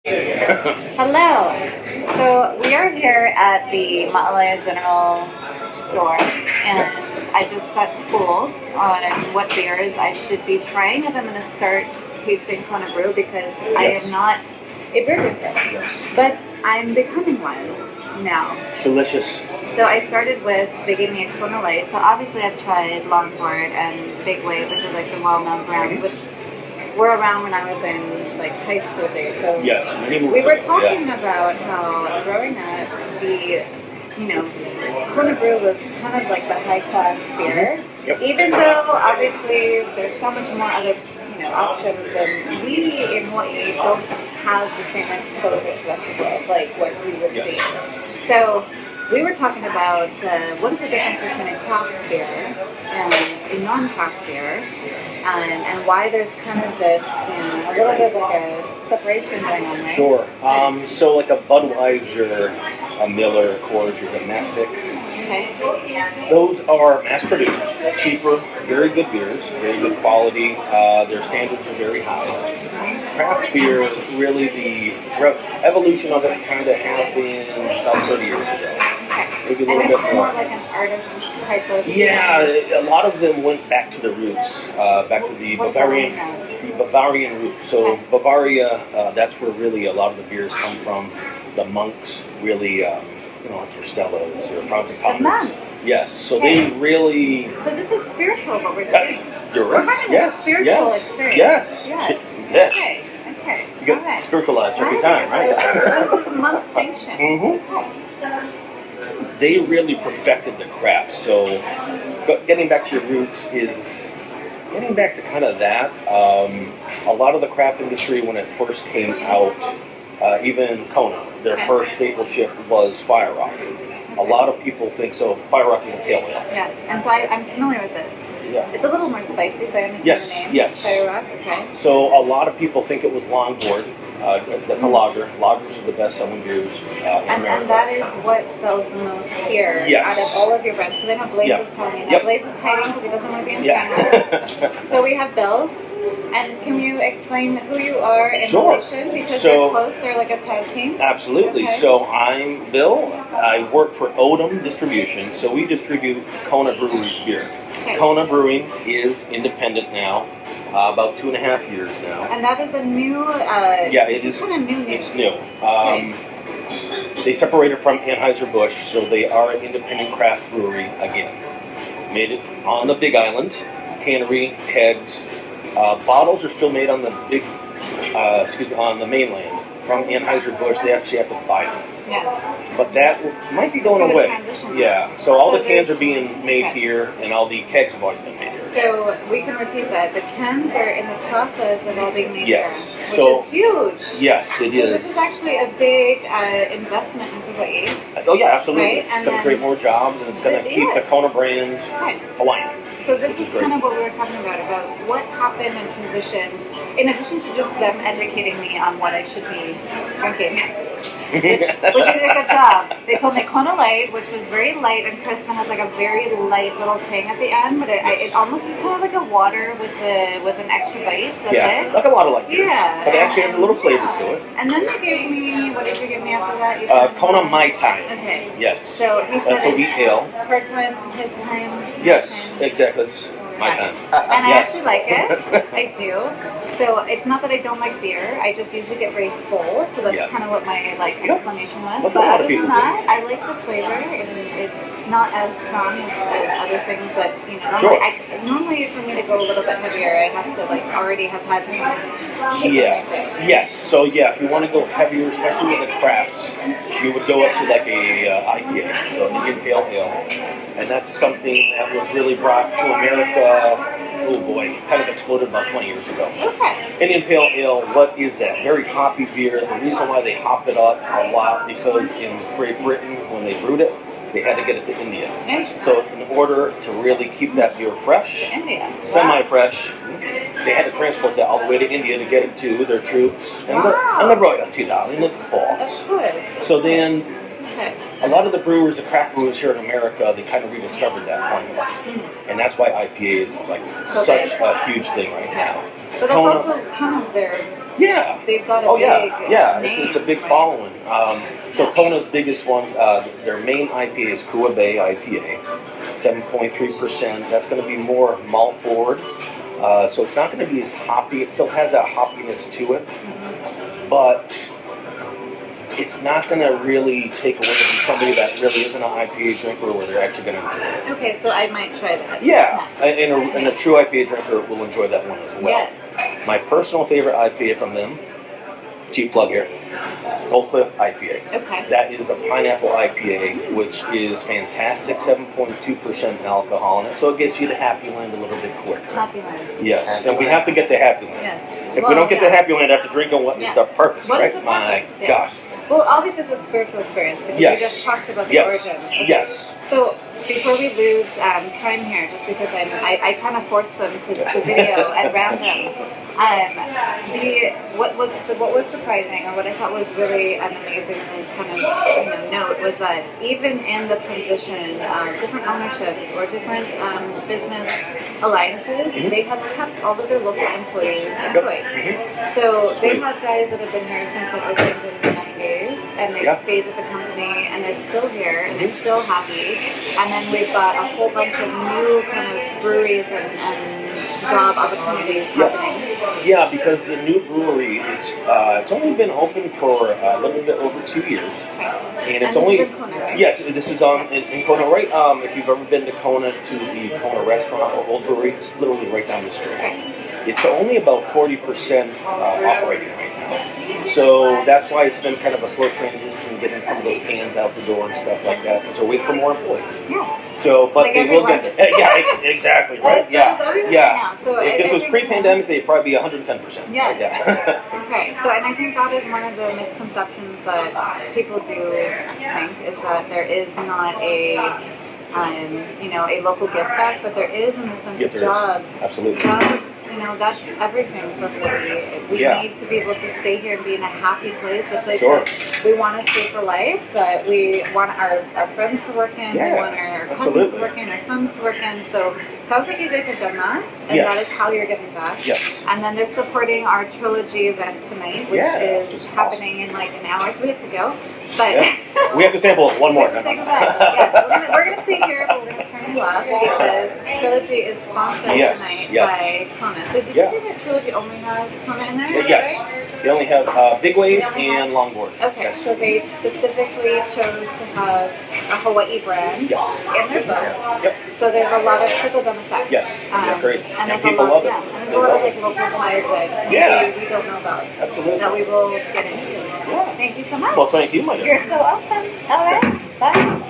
Hello. So we are here at the Ma'alaya General Store, and I just got schooled on what beers I should be trying if I'm going to start tasting Kona Brew because I am not a beer drinker, but I'm becoming one now. It's delicious. So I started with, they gave me a Kona Light. So obviously I've tried Longboard and Big Wave, which are like the well-known brands, which were around when I was in like high school days. So yes, we were talking about how growing up, Kona Brew was kind of like the high class beer. Mm-hmm. Yep. Even though obviously there's so much more other options, and we in Hawaii don't have the same exposure to the rest of the world like what you would see. So we were talking about what is the difference between a craft beer and a non-craft beer, and why there's kind of this, a little bit of like a separation going on there. Sure. So like a Budweiser, a Miller, Coors, your domestics. Okay. Those are mass-produced, cheaper, very good beers, very good quality. Their standards are very high. Craft beer, really the evolution of it kind of happened about 30 years ago. Okay. Maybe a and little it's bit more like an artist type of Yeah, a lot of them went back to the roots, back to the Bavarian roots. So Bavaria, that's where really a lot of the beers come from. The monks really, like your Stellas or Franziskaner. The monks? Yes, so they really... So this is spiritual what we're doing. You're right. We're having a spiritual experience. Yes. Okay. You get spiritualized every time, right? So this is monk sanctioned. Mm-hmm. They really perfected the craft. So getting back to your roots is getting back to kind of that. A lot of the craft industry, when it first came out, even Kona, their first staple ship was Fire Rock. A lot of people think so. Fire Rock is a pale ale. Yes, and so I'm familiar with this. Yeah. It's a little more spicy, so I understand the name. Yes. Fire Rock, okay. So a lot of people think it was Longboard. That's a lager. Lagers are the best-selling beers in America. And that is what sells the most here out of all of your brands. Because I know Blaze is telling me. Now Blaze is hiding because he doesn't want to be in camera. So we have Bill. And can you explain who you are in relation? Because they're close, they're like a tag team. Absolutely. Okay. So I'm Bill. I work for Odom Distribution. So we distribute Kona Brewery's beer. Okay. Kona Brewing is independent now, about 2.5 years now. And that is a new... it is. Kind of new. It's new. They separated from Anheuser-Busch, so they are an independent craft brewery again. Made it on the Big Island, cannery, kegs. Bottles are still made on the on the mainland from Anheuser-Busch. They actually have to buy them. Yeah. But that might be going away. Yeah. So all the cans are being made here, and all the kegs have always been made here. So we can repeat that. The cans are in the process of all being made here, which is huge. Yes, it is. So this is actually a big investment into Hawaii. Oh yeah, absolutely. Right? It's going to create more jobs, and it's going to keep the Kona brand Hawaiian. So this is kind of what we were talking about what happened and transitioned, in addition to just them educating me on what I should be drinking, which did a good job. They told me Kona Light, which was very light and crisp and has like a very light little tang at the end, but it almost is kind of like a water with an extra bite. So that's it. Like a lot of light beers. Yeah. But it actually has a little flavor to it. And then they gave me, what did you give me after that? Kona Mai Tai. Okay. Yes. So he said that's a wheat ale. Her time, his time. Yes, exactly. That's my time. And I actually like it. I do. So it's not that I don't like beer. I just usually get very full. So that's kind of what my explanation was. But other than that, I like the flavor. It's not as strong as other things that normally for me to go a little bit heavier, I have to already have had some kick. Yes. So if you want to go heavier, especially with the crafts, you would go up to like a IPA, so Indian Pale Ale. And that's something that was really brought to America, kind of exploded about 20 years ago. Okay. Indian Pale Ale, what is that? Very hoppy beer. The reason why they hopped it up a lot, because in Great Britain, when they brewed it, they had to get it to India. So in order to really keep that beer fresh, semi-fresh, they had to transport that all the way to India to get it to their troops and the royalty, darling, of course. Of course. So then a lot of the brewers, the craft brewers here in America, they kind of rediscovered that formula. And that's why IPA is such a huge thing right now. But that's also kind of their They've got a big name, it's a big right? following. So Kona's biggest ones, their main IPA is Kua Bay IPA, 7.3%. That's going to be more malt forward, so it's not going to be as hoppy. It still has that hoppiness to it, but it's not going to really take away from somebody that really isn't an IPA drinker where they're actually going to enjoy it. Okay, so I might try that. Yeah, and a true IPA drinker will enjoy that one as well. Yes. My personal favorite IPA from them, cheap plug here, Gold Cliff IPA. Okay. That is a pineapple IPA, which is fantastic, 7.2% alcohol in it, so it gets you to Happy Land a little bit quicker. Happy Land. Yes, and we have to get to Happy Land. Yes. If we don't get to Happy Land after drinking what is the purpose, What right? is the My purpose? Yeah. gosh. Well, obviously it's a spiritual experience because Yes. we just talked about the Yes. origins. Okay. Yes. So before we lose time here, just because I kind of forced them to video at random. What was surprising, or what I thought was really an amazing kind of note, was that even in the transition of different ownerships or different business alliances, they have kept all of their local employees employed. So they have guys that have been here since it opened in the 90s, and they've stayed with the company, and they're still here, and they're still happy. And then we've got a whole bunch of new kind of breweries and job opportunities happening. Yeah, because the new brewery, it's only been open for a little bit over 2 years, and it's only this is in Kona, right? Yes, this is in Kona, right? If you've ever been to Kona to the Kona restaurant or old brewery, it's literally right down the street. It's only about 40% operating right now, so that's why it's been kind of a slow transition getting some of those cans out the door and stuff like that. Because we're waiting for more employees. Yeah. So, but Like they will get. Exactly, right? That's everyone right now. So if this was think pre-pandemic, they'd probably be 110%. Yes. Yeah. Okay, so and I think that is one of the misconceptions that people do think, is that there is not a local gift back, but there is in the sense Yes, of there is. jobs. Absolutely. Jobs, that's everything for Hawaii. We need to be able to stay here and be in a happy place, a place that we want to stay for life, that we want our friends to work in, we want our cousins to work in, our sons to work in. So it sounds like you guys have done that, and that is how you're giving back. Yes. And then they're supporting our trilogy event tonight, which is happening in like an hour, so we have to go. But we have to sample one more. We're going to stay here, but we're going to turn you up because Trilogy is sponsored tonight by Kona. So did you say that Trilogy only has Kona in there? Yes. Right? They only have Big Wave and Longboard. Okay, so they specifically chose to have a Hawaii brand in their books. Yep. So there's a lot of trickle-down effects. Yes, great. And there's people love it. And there's a lot of like local ties that maybe we don't know about. Absolutely. That we will get into. Thank you so much. Well, thank you, my dear. You're so awesome. All right. Bye.